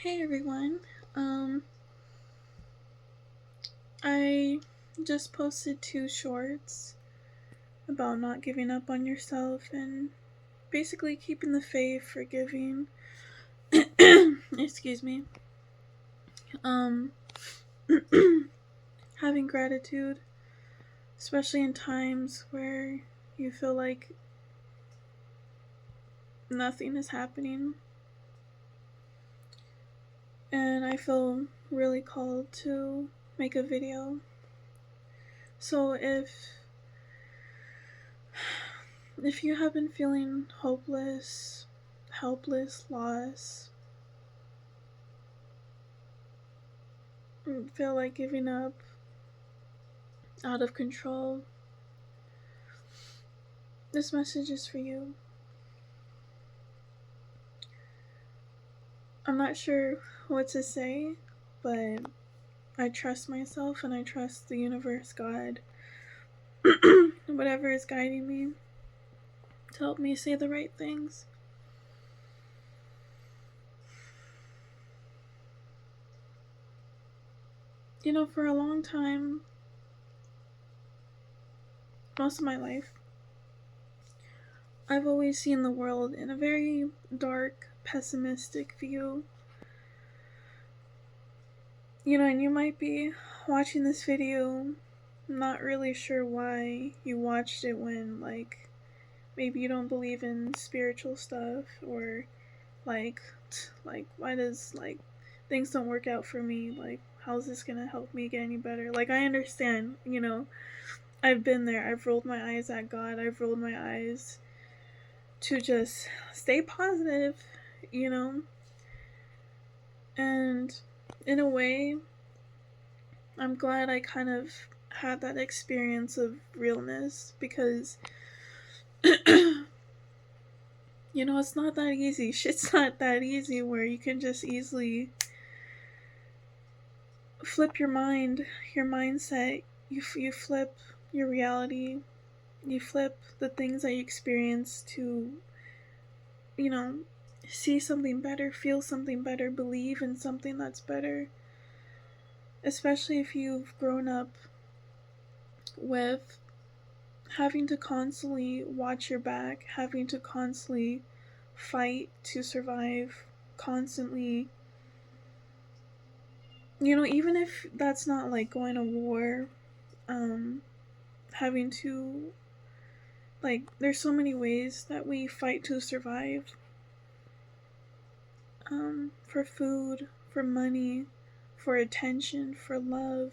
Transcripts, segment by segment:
Hey everyone. I just posted two shorts about not giving up on yourself and basically keeping the faith, forgiving, excuse me, um, having gratitude, especially in times where you feel like nothing is happening. And I feel really called to make a video. So if you have been feeling hopeless, helpless, lost, feel like giving up, out of control, this message is for you. I'm not sure what to say, but I trust myself and I trust the universe, God, whatever is guiding me to help me say the right things. You know, for a long time, most of my life, I've always seen the world in a very dark, pessimistic view. You know, and you might be watching this video not really sure why you watched it when, like, maybe you don't believe in spiritual stuff, or like why does, like, things don't work out for me, like, how's this gonna help me get any better? Like, I understand, you know, I've been there. I've rolled my eyes at God. I've rolled my eyes to just stay positive, you know. And in a way, I'm glad I kind of had that experience of realness, because you know, it's not that easy. Shit's not that easy where you can just easily flip your mind, your mindset. You flip your reality. You flip the things that you experience to, you know, see something better, feel something better, believe in something that's better. Especially if you've grown up with having to constantly watch your back, having to constantly fight to survive, constantly, you know, even if that's not like going to war, having to, like, there's so many ways that we fight to survive, for food, for money, for attention, for love,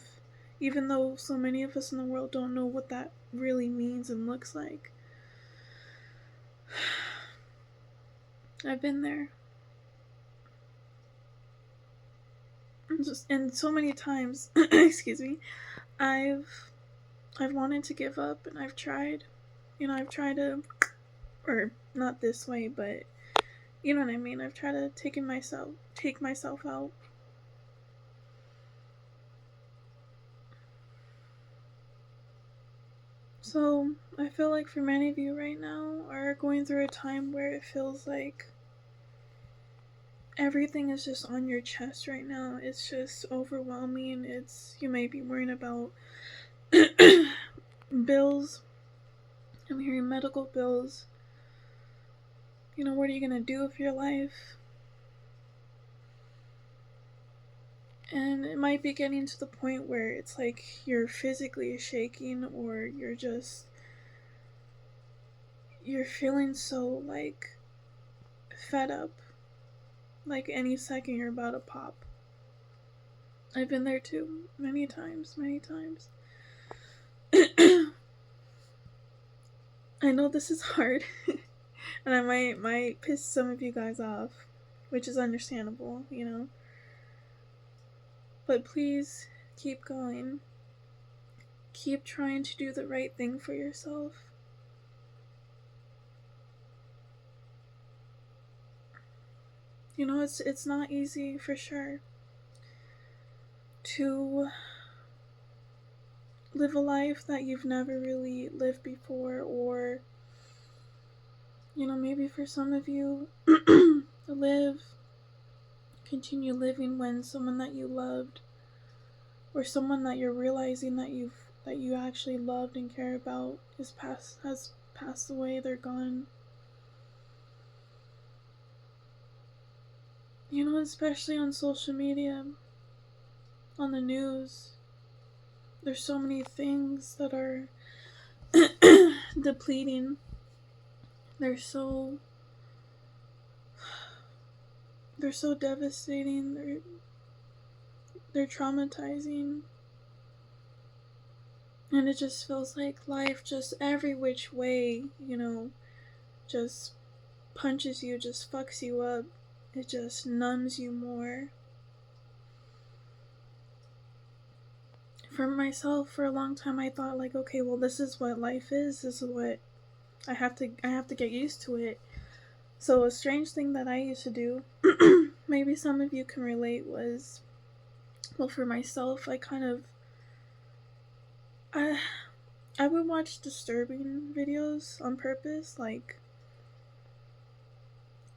even though so many of us in the world don't know what that really means and looks like. I've been there. And so many times, excuse me, I've wanted to give up, and I've tried. You know, I've tried to, or not this way, but you know what I mean. I've tried to take myself out. So I feel like for many of you right now are going through a time where it feels like everything is just on your chest right now. It's just overwhelming. You may be worrying about bills. I'm hearing medical bills. You know, what are you gonna do with your life? And it might be getting to the point where it's like you're physically shaking, or you're feeling so, like, fed up. Like any second you're about to pop. I've been there too. Many times, many times. I know this is hard. And I might piss some of you guys off, which is understandable, you know. But please keep going. Keep trying to do the right thing for yourself. You know, it's not easy, for sure, to live a life that you've never really lived before, or, you know, maybe for some of you, live continue living when someone that you loved, or someone that you're realizing that you actually loved and care about has passed away, they're gone. You know, especially on social media, on the news, there's so many things that are depleting. They're so devastating. They're traumatizing. And it just feels like life just every which way, you know, just punches you, just fucks you up. It just numbs you more. For myself, for a long time, I thought like, okay, well, this is what life is. This is what I have to get used to it. So a strange thing that I used to do, maybe some of you can relate, was, well, for myself, I would watch disturbing videos on purpose, like,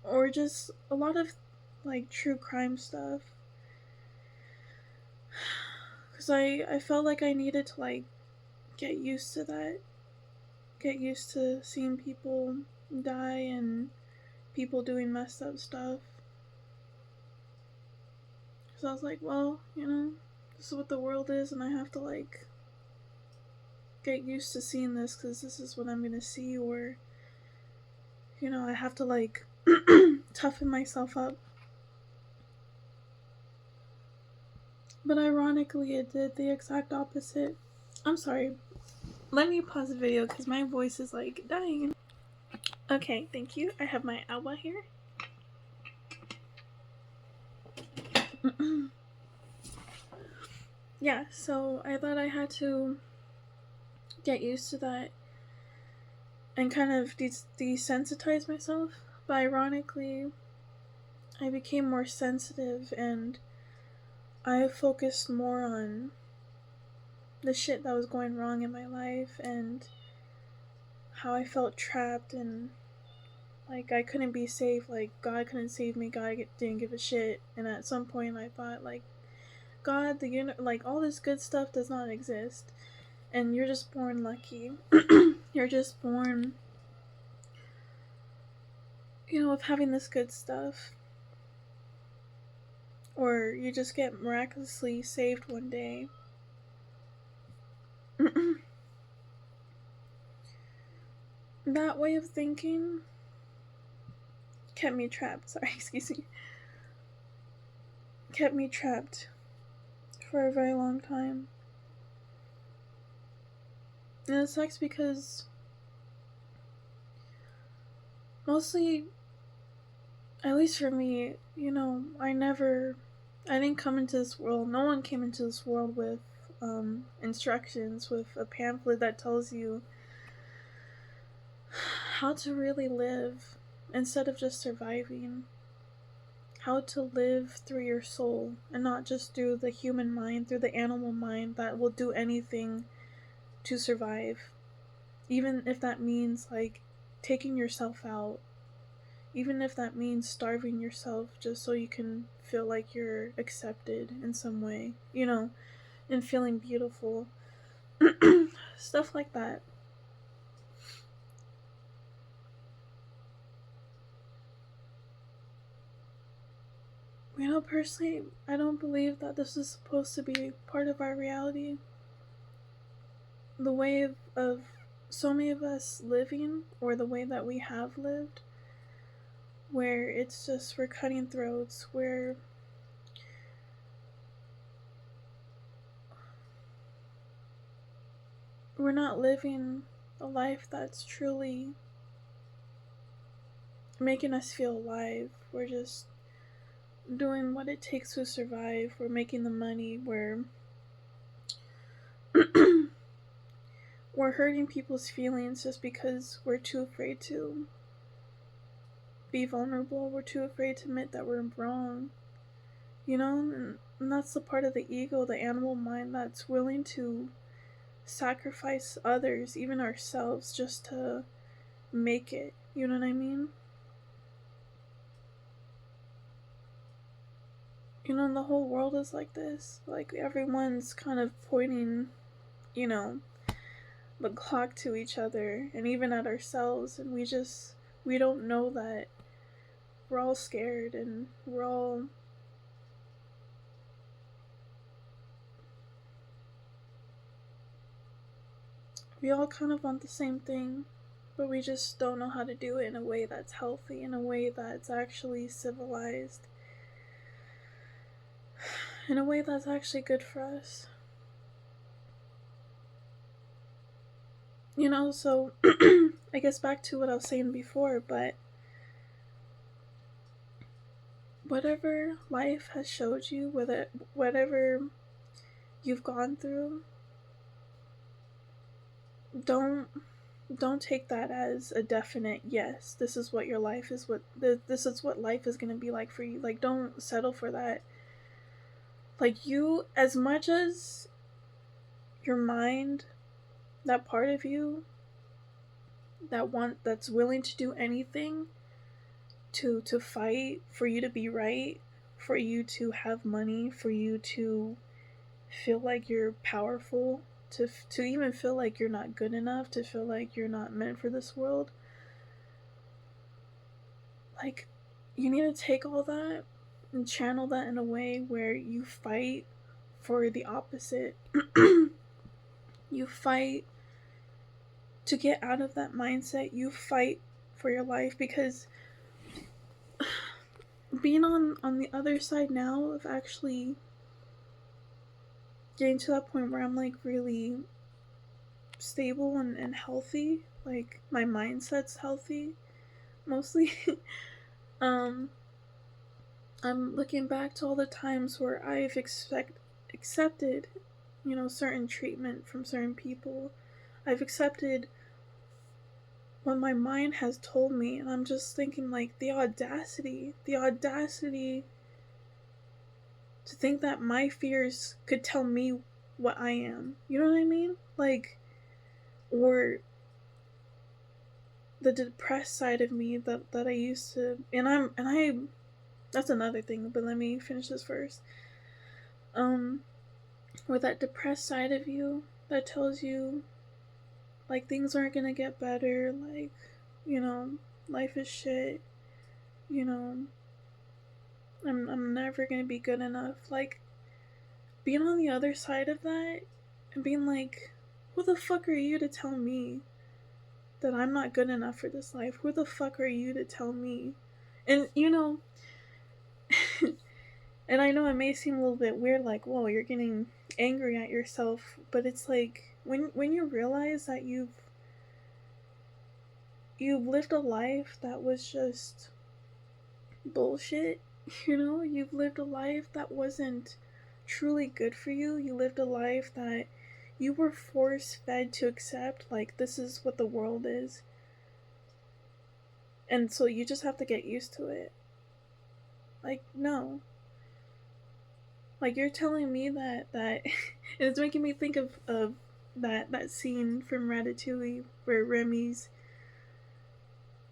or just a lot of like true crime stuff, because I felt like I needed to like get used to that, get used to seeing people die and people doing messed up stuff. So I was like, well, you know, this is what the world is, and I have to like get used to seeing this because this is what I'm gonna see, or, you know, I have to like toughen myself up. But ironically, it did the exact opposite. I'm sorry. Let me pause the video because my voice is like dying. Okay, thank you. I have my Alba here. Yeah, so I thought I had to get used to that and kind of desensitize myself. But ironically, I became more sensitive and I focused more on the shit that was going wrong in my life and how I felt trapped and like I couldn't be saved, like God couldn't save me, God didn't give a shit. And at some point I thought like, God, like all this good stuff does not exist, and you're just born lucky. You're just born, you know, with having this good stuff, or you just get miraculously saved one day. That way of thinking kept me trapped. Sorry, excuse me. Kept me trapped for a very long time. And it sucks because mostly, at least for me, you know, I didn't come into this world, no one came into this world with instructions, with a pamphlet that tells you how to really live instead of just surviving. How to live through your soul and not just through the human mind, through the animal mind that will do anything to survive. Even if that means like taking yourself out. Even if that means starving yourself just so you can feel like you're accepted in some way, you know, and feeling beautiful. Stuff like that. You know, personally, I don't believe that this is supposed to be part of our reality. The way of so many of us living, or the way that we have lived, where it's just we're cutting throats, where we're not living a life that's truly making us feel alive. We're just doing what it takes to survive. We're making the money. We're hurting people's feelings just because we're too afraid to be vulnerable. We're too afraid to admit that we're wrong. You know, and that's the part of the ego, the animal mind, that's willing to sacrifice others, even ourselves, just to make it. You know what I mean? You know, the whole world is like this. Like, everyone's kind of pointing, you know, the clock to each other and even at ourselves, and we don't know that we're all scared and we all kind of want the same thing, but we just don't know how to do it in a way that's healthy, in a way that's actually civilized, in a way that's actually good for us. You know, so I guess back to what I was saying before, but whatever life has showed you, whatever you've gone through, don't don't take that as a definite yes. This is what your life is. This is what life is going to be like for you. Like, don't settle for that. Like, you, as much as your mind, that part of you that's willing to do anything to fight for you to be right, for you to have money, for you to feel like you're powerful, to even feel like you're not good enough, to feel like you're not meant for this world. Like, you need to take all that and channel that in a way where you fight for the opposite. You fight to get out of that mindset. You fight for your life, because being on the other side now of actually getting to that point where I'm like really stable and healthy, like my mindset's healthy mostly. um I'm looking back to all the times where I've accepted, you know, certain treatment from certain people. I've accepted what my mind has told me, and I'm just thinking, like, the audacity to think that my fears could tell me what I am. You know what I mean? Like, or the depressed side of me that I used to, and I that's another thing, but let me finish this first. Or that depressed side of you that tells you, like, things aren't gonna get better, like, you know, life is shit, you know, I'm never gonna be good enough. Like, being on the other side of that and being like, who the fuck are you to tell me that I'm not good enough for this life? Who the fuck are you to tell me? And, you know, and I know it may seem a little bit weird, like, whoa, you're getting angry at yourself, but it's like, when you realize that you've lived a life that was just bullshit, you know, you've lived a life that wasn't truly good for you. You lived a life that you were force fed to accept, like, this is what the world is. And so you just have to get used to it. Like, no. Like, you're telling me that it's making me think of that scene from Ratatouille where Remy's,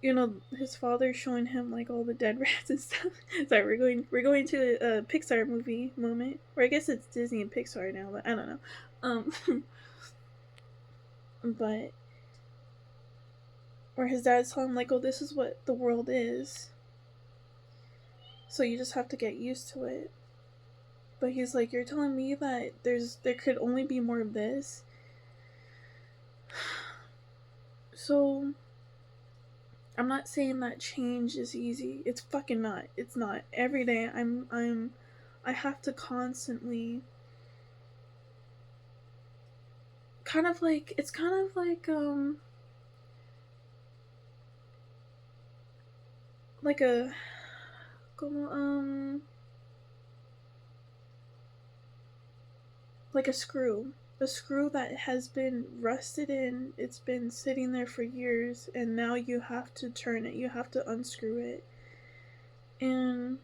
you know, his father showing him like all the dead rats and stuff. Sorry, we're going to a Pixar movie moment, or I guess it's Disney and Pixar now, but I don't know. But where his dad's telling him, like, oh, this is what the world is, so you just have to get used to it. But he's like, you're telling me that there could only be more of this. So I'm not saying that change is easy. It's fucking not. It's not. Every day I have to constantly kind of like, it's kind of like a like a screw that has been rusted in. It's been sitting there for years, and now you have to turn it. You have to unscrew it. And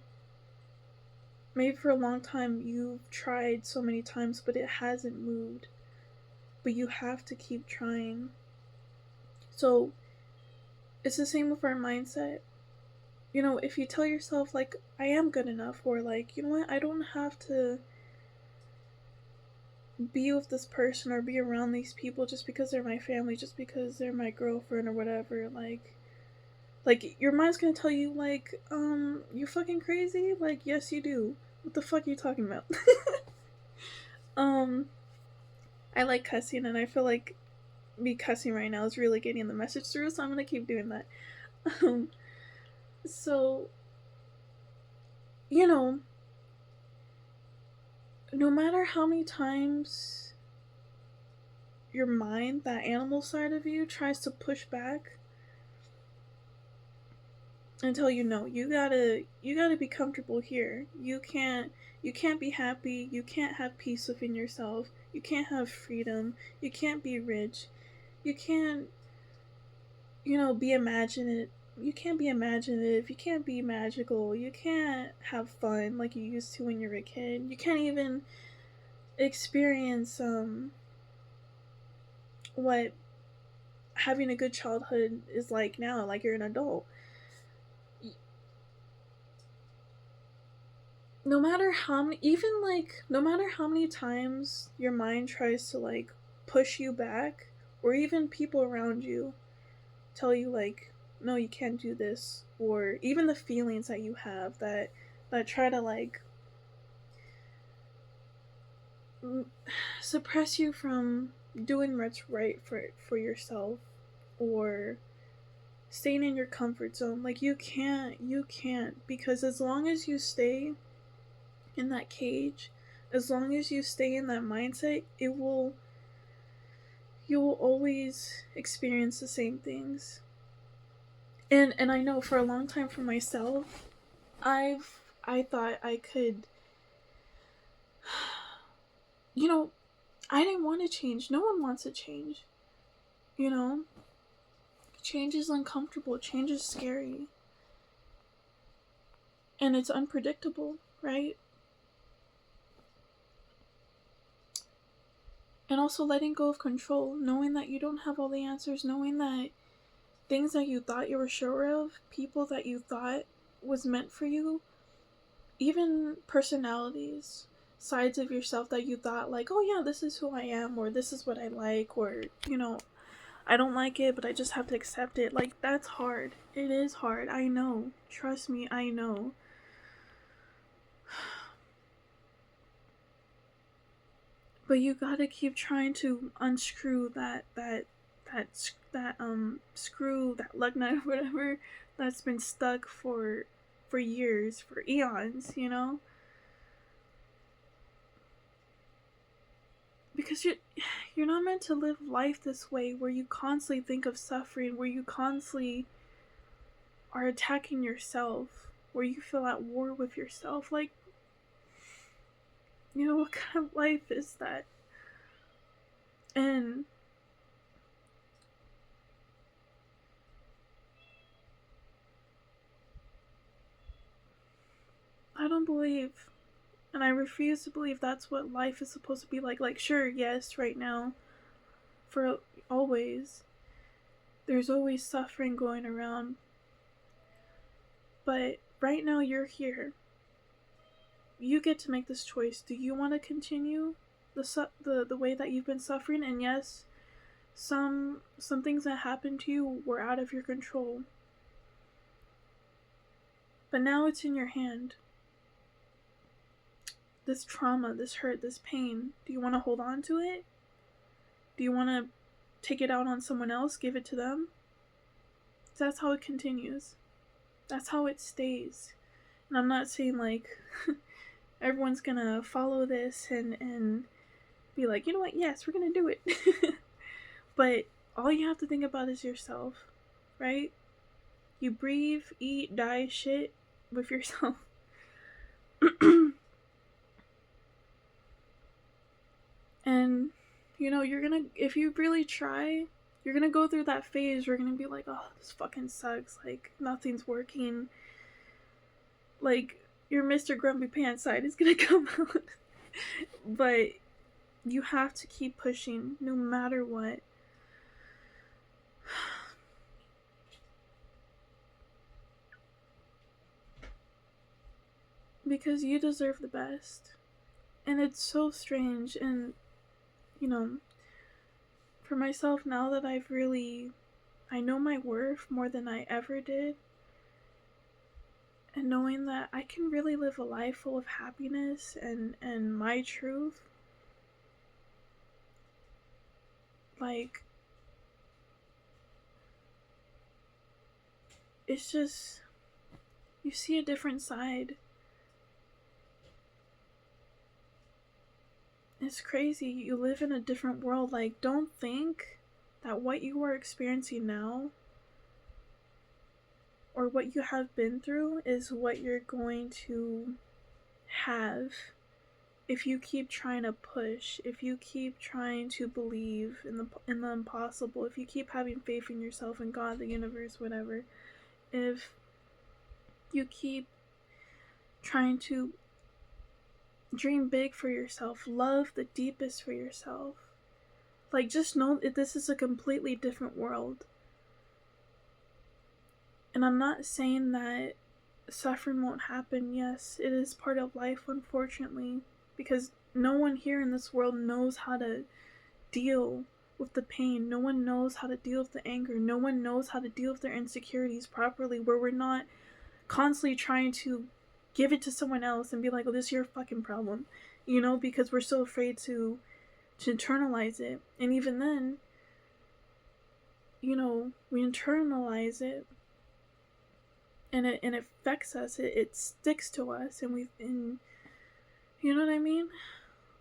maybe for a long time you've tried so many times, but it hasn't moved. But you have to keep trying. So it's the same with our mindset. you know, if you tell yourself, like, I am good enough, or like, you know what, I don't have to be with this person or be around these people just because they're my family, just because they're my girlfriend or whatever, like your mind's gonna tell you, like, you fucking crazy? Like, yes you do. What the fuck are you talking about? um I like cussing, and I feel like me cussing right now is really getting the message through, so I'm gonna keep doing that. um so, you know, no matter how many times your mind, that animal side of you, tries to push back and tell you, no, you gotta be comfortable here. You can't be happy, you can't have peace within yourself, you can't have freedom, you can't be rich, you can't, you know, be imaginative, you can't be imaginative, you can't be magical, you can't have fun like you used to when you were a kid, you can't even experience what having a good childhood is like now, like you're an adult. No matter how many, even like, no matter how many times your mind tries to like push you back, or even people around you tell you, like, no, you can't do this, or even the feelings that you have that try to like suppress you from doing what's right for yourself, or staying in your comfort zone, like, you can't, because as long as you stay in that cage, as long as you stay in that mindset, you will always experience the same things. And I know for a long time for myself, I thought I could, you know, I didn't want to change. No one wants to change. You know? Change is uncomfortable, change is scary. And it's unpredictable, right? And also letting go of control, knowing that you don't have all the answers, knowing that things that you thought you were sure of, people that you thought was meant for you, even personalities, sides of yourself that you thought, like, oh yeah, this is who I am, or this is what I like, or, you know, I don't like it, but I just have to accept it. Like, that's hard. It is hard. I know. Trust me, I know. But you gotta keep trying to unscrew that screw, that lug nut, whatever, that's been stuck for years, for eons, you know? Because you're not meant to live life this way, where you constantly think of suffering, where you constantly are attacking yourself, where you feel at war with yourself. Like, you know, what kind of life is that? And I don't believe, and I refuse to believe that's what life is supposed to be like. Like, sure, yes, right now, for always, there's always suffering going around. But right now, you're here. You get to make this choice. Do you want to continue the way that you've been suffering? And yes, some things that happened to you were out of your control. But now it's in your hand. This trauma, this hurt, this pain, do you want to hold on to it? Do you want to take it out on someone else, give it to them? That's how it continues. That's how it stays. And I'm not saying, like, everyone's gonna follow this and be like, you know what, yes, we're gonna do it. But all you have to think about is yourself, right? You breathe, eat, die, shit with yourself. And, you know, you're gonna, if you really try, you're gonna go through that phase. You're gonna be like, oh, this fucking sucks. Like, nothing's working. Like, your Mr. Grumpy Pants side is gonna come out. But you have to keep pushing no matter what. because you deserve the best. And it's so strange. And, you know, for myself, now that I know my worth more than I ever did, and knowing that I can really live a life full of happiness and my truth, like, it's just, you see a different side. It's crazy. You live in a different world. Like, don't think that what you are experiencing now or what you have been through is what you're going to have if you keep trying to push, if you keep trying to believe in the impossible, if you keep having faith in yourself and God, the universe, whatever. If you keep trying to dream big for yourself, love the deepest for yourself, like, just know that this is a completely different world. And I'm not saying that suffering won't happen. Yes, it is part of life, unfortunately, because no one here in this world knows how to deal with the pain. No one knows how to deal with the anger. No one knows how to deal with their insecurities properly, where we're not constantly trying to give it to someone else and be like, oh, this is your fucking problem, you know, because we're so afraid to internalize it. And even then, you know, we internalize it and it affects us. It sticks to us, and you know what I mean?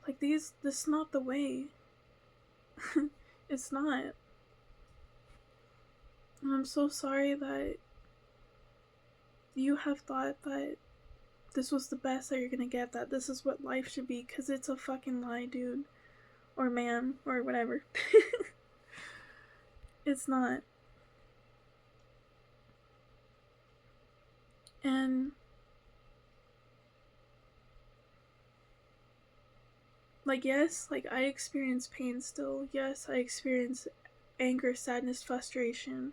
Like, this is not the way. It's not. And I'm so sorry that you have thought that this was the best that you're gonna get, that this is what life should be, because it's a fucking lie, dude. Or man, or whatever. It's not. And like, yes, like, I experience pain still. Yes, I experience anger, sadness, frustration.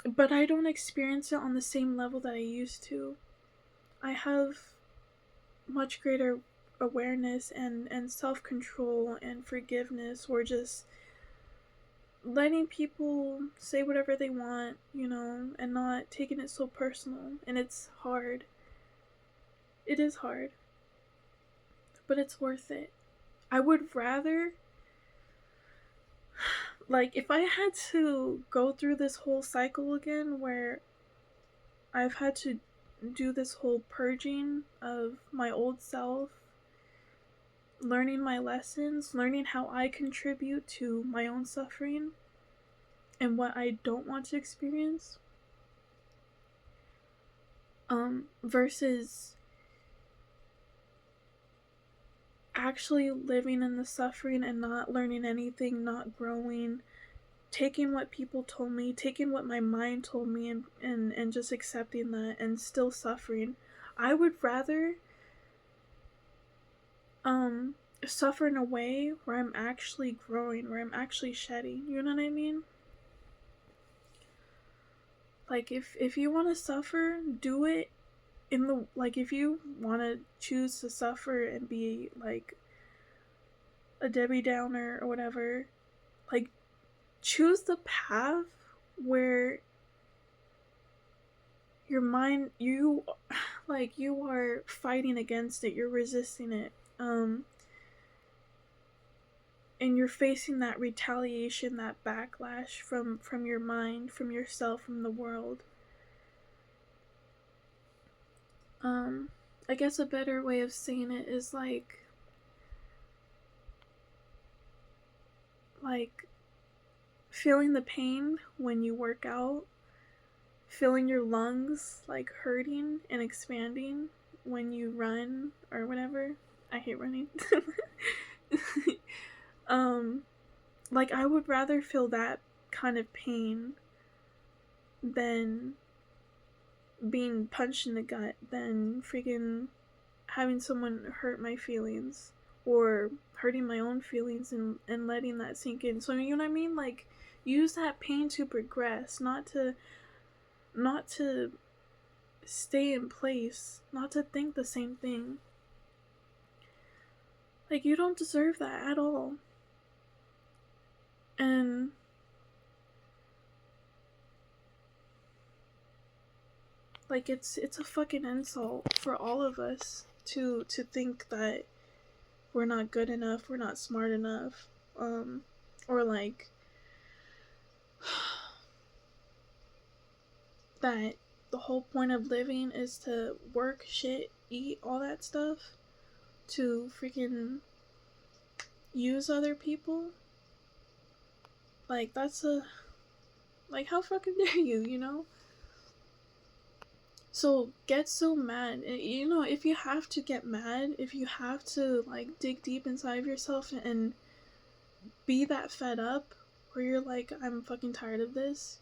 But I don't experience it on the same level that I used to. I have much greater awareness and self-control and forgiveness, or just letting people say whatever they want, you know, and not taking it so personal. And it's hard. It is hard. But it's worth it. I would rather, like, if I had to go through this whole cycle again where I've had to do this whole purging of my old self, learning my lessons, learning how I contribute to my own suffering and what I don't want to experience, versus actually living in the suffering and not learning anything, not growing, taking what people told me, taking what my mind told me, and just accepting that and still suffering. I would rather suffer in a way where I'm actually growing, where I'm actually shedding. You know what I mean? Like, if you want to suffer, do it in the, like, if you want to choose to suffer and be like a Debbie Downer or whatever, like, choose the path where your mind, you are fighting against it, you're resisting it, and you're facing that retaliation, that backlash from your mind, from yourself, from the world. I guess a better way of saying it is like feeling the pain when you work out, feeling your lungs like hurting and expanding when you run or whatever. I hate running. Like, I would rather feel that kind of pain than being punched in the gut, than freaking having someone hurt my feelings or hurting my own feelings and letting that sink in. So, you know what I mean? Like, use that pain to progress, not to stay in place, not to think the same thing. Like, you don't deserve that at all. And like, it's a fucking insult for all of us to think that we're not good enough, we're not smart enough, or like that the whole point of living is to work, shit, eat, all that stuff, to freaking use other people. Like, that's a, like, how fucking dare you, you know? So get so mad, you know, if you have to get mad, if you have to like dig deep inside of yourself and be that fed up where you're like, I'm fucking tired of this,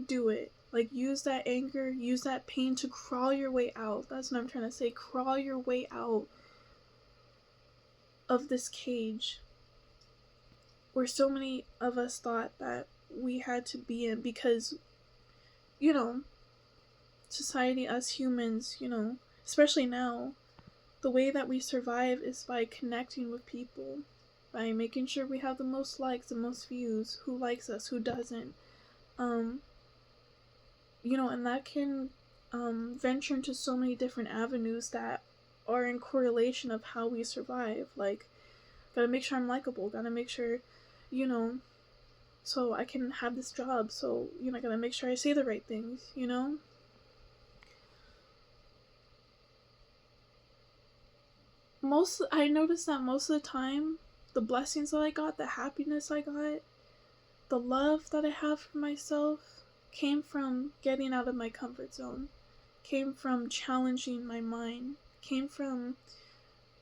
do it. Like, use that anger, use that pain to crawl your way out. That's what I'm trying to say. Crawl your way out of this cage where so many of us thought that we had to be in, because, you know, society, us humans, you know, especially now, the way that we survive is by connecting with people, by making sure we have the most likes, the most views, who likes us, who doesn't. You know, and that can venture into so many different avenues that are in correlation of how we survive. Like, gotta make sure I'm likable, gotta make sure, you know, so I can have this job, so, you know, I gotta make sure I say the right things, you know? I noticed that most of the time, the blessings that I got, the happiness I got, the love that I have for myself came from getting out of my comfort zone, came from challenging my mind, came from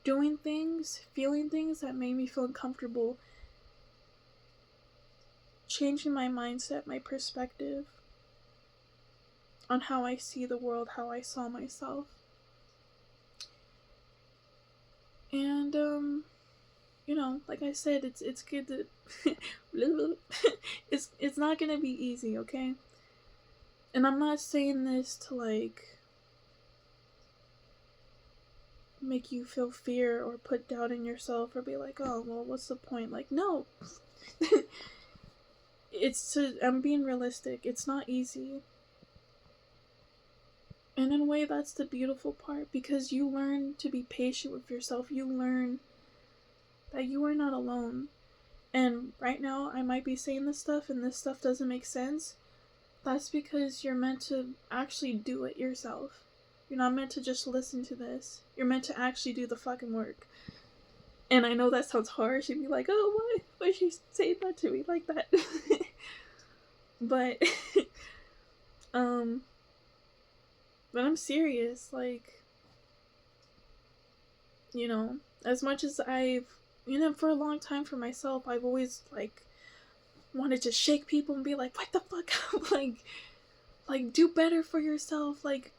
doing things, feeling things that made me feel uncomfortable, changing my mindset, my perspective on how I see the world, how I saw myself. And you know, like I said, it's good to it's not gonna be easy, okay? And I'm not saying this to like make you feel fear or put doubt in yourself or be like, oh well, what's the point? Like, no. I'm being realistic. It's not easy. And in a way, that's the beautiful part, because you learn to be patient with yourself. You learn that you are not alone. And right now, I might be saying this stuff and this stuff doesn't make sense. That's because you're meant to actually do it yourself. You're not meant to just listen to this. You're meant to actually do the fucking work. And I know that sounds harsh. You'd be like, oh, why is she saying that to me like that? But, but I'm serious. Like, you know, as much as I've, you know, for a long time for myself, I've always, like, wanted to shake people and be like, what the fuck? like, do better for yourself. Like,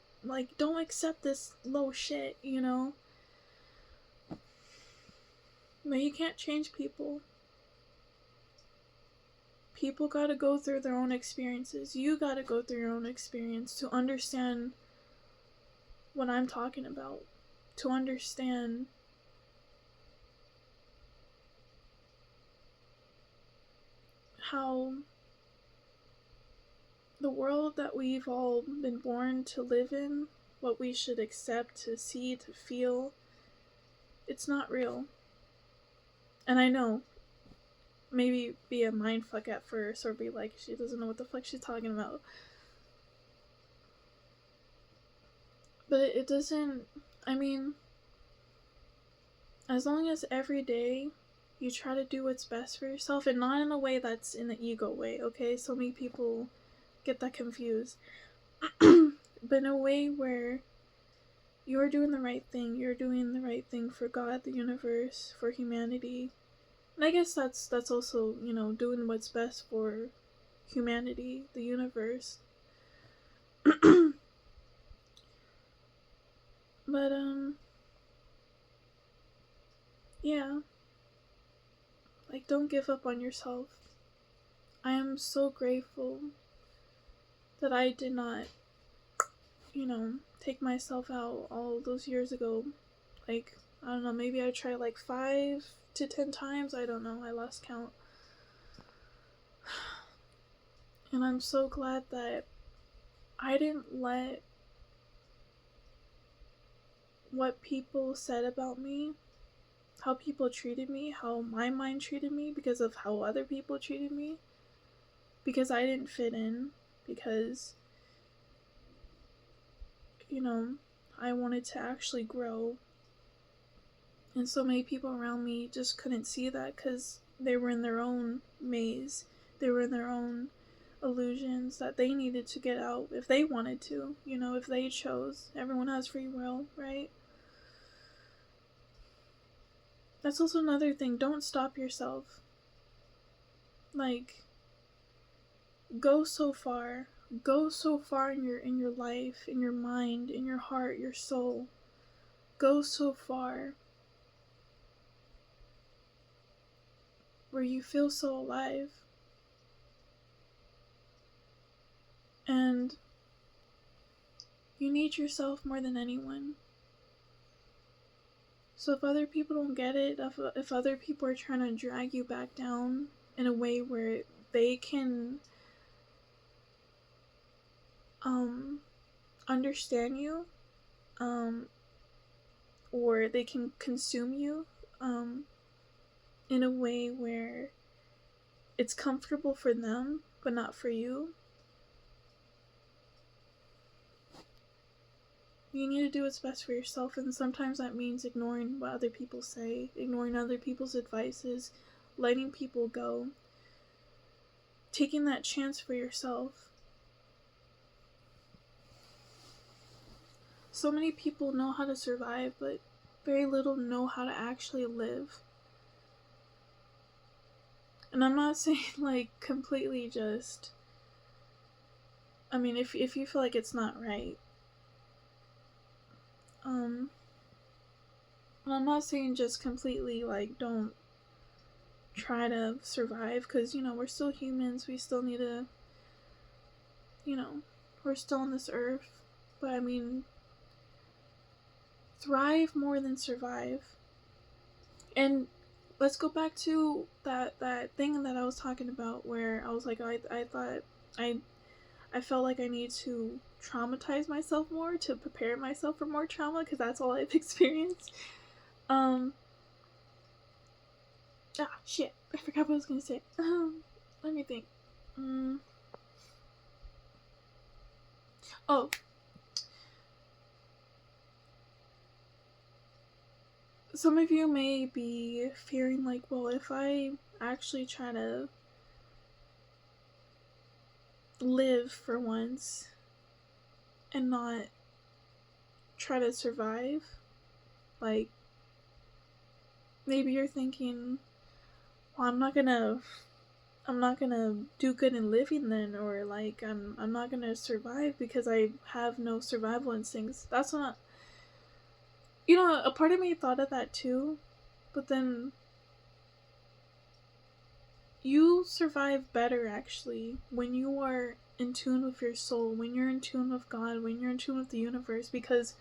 don't accept this low shit, you know? But you can't change people. People gotta go through their own experiences. You gotta go through your own experience to understand what I'm talking about. To understand how the world that we've all been born to live in, what we should accept, to see, to feel, it's not real. And I know, maybe be a mindfuck at first, or be like, she doesn't know what the fuck she's talking about. But it doesn't, I mean, as long as every day you try to do what's best for yourself, and not in a way that's in the ego way, okay? So many people get that confused. But in a way where you're doing the right thing, you're doing the right thing for God, the universe, for humanity. And I guess that's also, you know, doing what's best for humanity, the universe. But yeah, like, don't give up on yourself. I am so grateful that I did not, take myself out all those years ago. Like, I don't know, maybe I tried like 5 to 10 times. I don't know, I lost count. And I'm so glad that I didn't let what people said about me, how people treated me, how my mind treated me, because of how other people treated me, because I didn't fit in, because, I wanted to actually grow. And so many people around me just couldn't see that because they were in their own maze. They were in their own illusions that they needed to get out if they wanted to, if they chose. Everyone has free will, right? That's also another thing. Don't stop yourself. Like, go so far. Go so far in your life, in your mind, in your heart, your soul. Go so far where you feel so alive. And you need yourself more than anyone. So if other people don't get it, if other people are trying to drag you back down in a way where they can understand you, or they can consume you in a way where it's comfortable for them but not for you, you need to do what's best for yourself. And sometimes that means ignoring what other people say, ignoring other people's advices, letting people go, taking that chance for yourself. So many people know how to survive, but very little know how to actually live. And I'm not saying like completely just, I mean, if you feel like it's not right, I'm not saying just completely like don't try to survive, because we're still humans, we still need to, we're still on this earth. But I mean, thrive more than survive. And let's go back to that thing that I was talking about, where I was like, I thought I felt like I need to traumatize myself more to prepare myself for more trauma, because that's all I've experienced. Shit, I forgot what I was gonna say. Let me think. Oh, some of you may be fearing like, well, if I actually try to live for once and not try to survive, like, maybe you're thinking, well, I'm not gonna do good in living then, or like I'm not gonna survive because I have no survival instincts. That's not, a part of me thought of that too, but then you survive better actually when you are in tune with your soul, when you're in tune with God, when you're in tune with the universe, because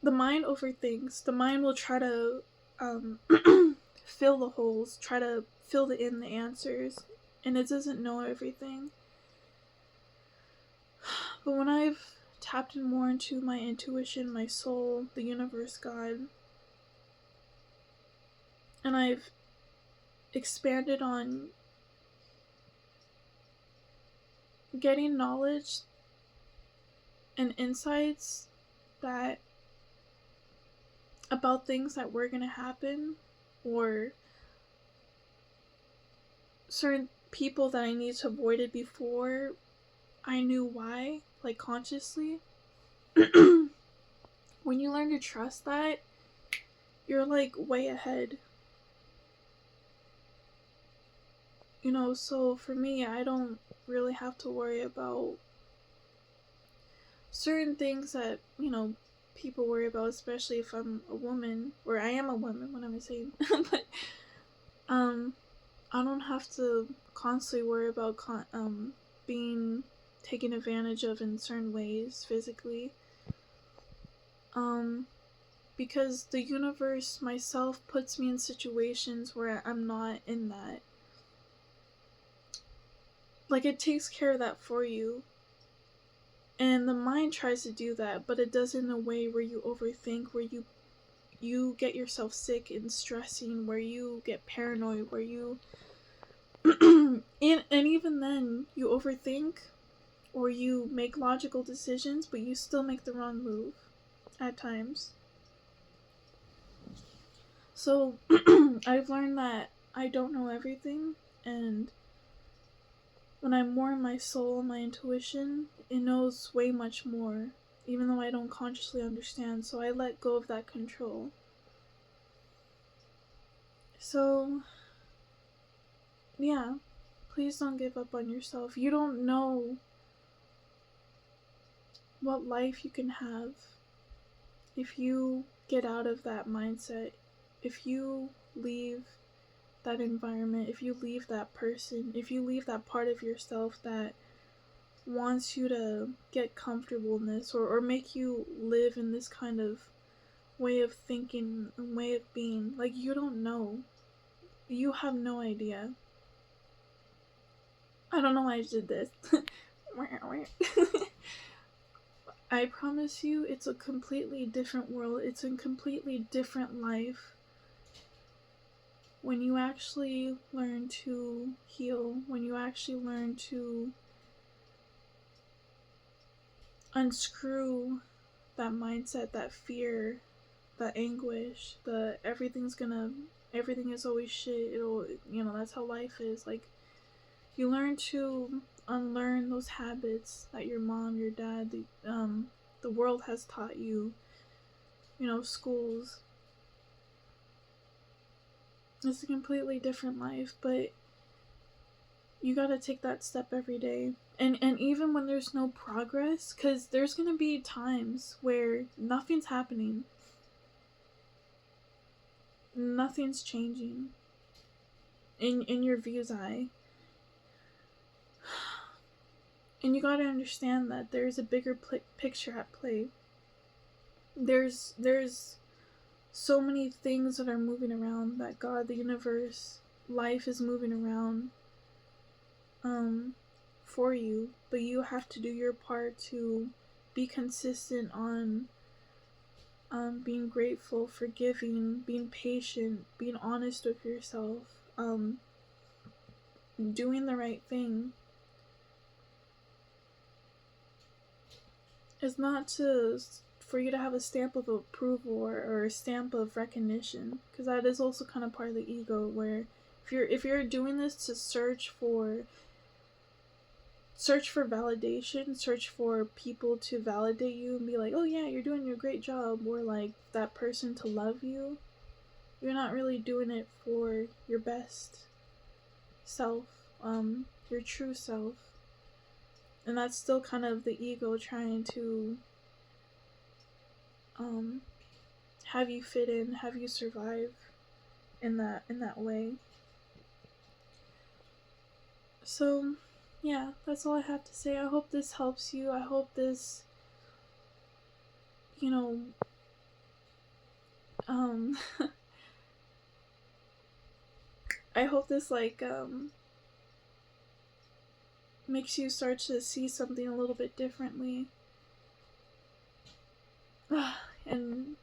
the mind overthinks. The mind will try to fill the holes, try to fill in the answers, and it doesn't know everything. But when I've tapped in more into my intuition, my soul, the universe, God, and I've expanded on getting knowledge and insights that about things that were going to happen, or certain people that I need to avoid it before I knew why, like consciously. When you learn to trust that, you're like way ahead. So for me, I don't really have to worry about certain things that, people worry about, especially if I'm a woman, or I am a woman, what am I saying? But, I don't have to constantly worry about being taken advantage of in certain ways physically. Because the universe myself puts me in situations where I'm not in that. Like, it takes care of that for you. And the mind tries to do that, but it does it in a way where you overthink, where you get yourself sick and stressing, where you get paranoid, where you and even then you overthink or you make logical decisions, but you still make the wrong move at times. So I've learned that I don't know everything, and when I'm more in my soul, my intuition, it knows way much more, even though I don't consciously understand, so I let go of that control. So, yeah, please don't give up on yourself. You don't know what life you can have if you get out of that mindset, if you leave that environment, if you leave that person, if you leave that part of yourself that wants you to get comfortable in this, or make you live in this kind of way of thinking and way of being. Like, you don't know. You have no idea. I don't know why I did this. I promise you, it's a completely different world. It's a completely different life. When you actually learn to heal, when you actually learn to unscrew that mindset, that fear, that anguish, the everything is always shit, it'll, that's how life is. Like, you learn to unlearn those habits that your mom, your dad, the world has taught you, schools. It's a completely different life, but you gotta take that step every day. And even when there's no progress, because there's gonna be times where nothing's happening. Nothing's changing in your view's eye. And you gotta understand that there's a bigger picture at play. There's so many things that are moving around, that God, the universe, life is moving around for you, but you have to do your part to be consistent on being grateful, forgiving, being patient, being honest with yourself, doing the right thing. It's not for you to have a stamp of approval or a stamp of recognition, because that is also kind of part of the ego, where if you're doing this to search for validation, search for people to validate you and be like, oh yeah, you're doing a great job, or like that person to love you, you're not really doing it for your best self, your true self. And that's still kind of the ego trying to have you fit in, have you survive in that way. So yeah, that's all I have to say. I hope this helps you. I hope this, I hope this makes you start to see something a little bit differently. And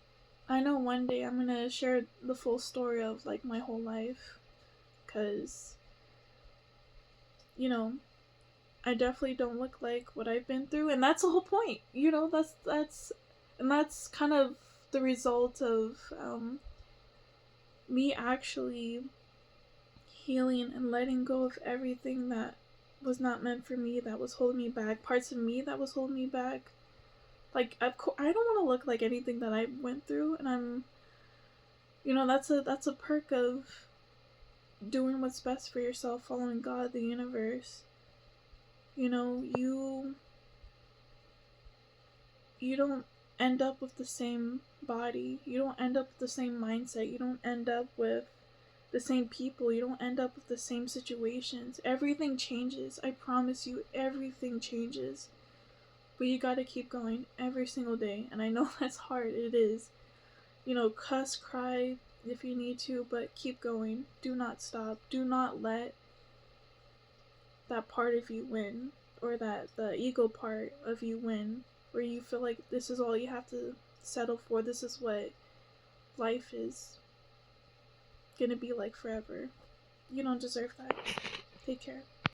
I know one day I'm gonna share the full story of like my whole life, because I definitely don't look like what I've been through, and that's the whole point. That's kind of the result of me actually healing and letting go of everything that was not meant for me, that was holding me back, parts of me that was holding me back. Like, of course, I don't want to look like anything that I went through, and I'm, that's a perk of doing what's best for yourself, following God, the universe. You don't end up with the same body. You don't end up with the same mindset. You don't end up with the same people. You don't end up with the same situations. Everything changes. I promise you, everything changes. But you gotta keep going every single day. And I know that's hard. It is. You know, cuss, cry if you need to, but keep going. Do not stop. Do not let that part of you win, or that the ego part of you win, where you feel like this is all you have to settle for. This is what life is gonna be like forever. You don't deserve that. Take care.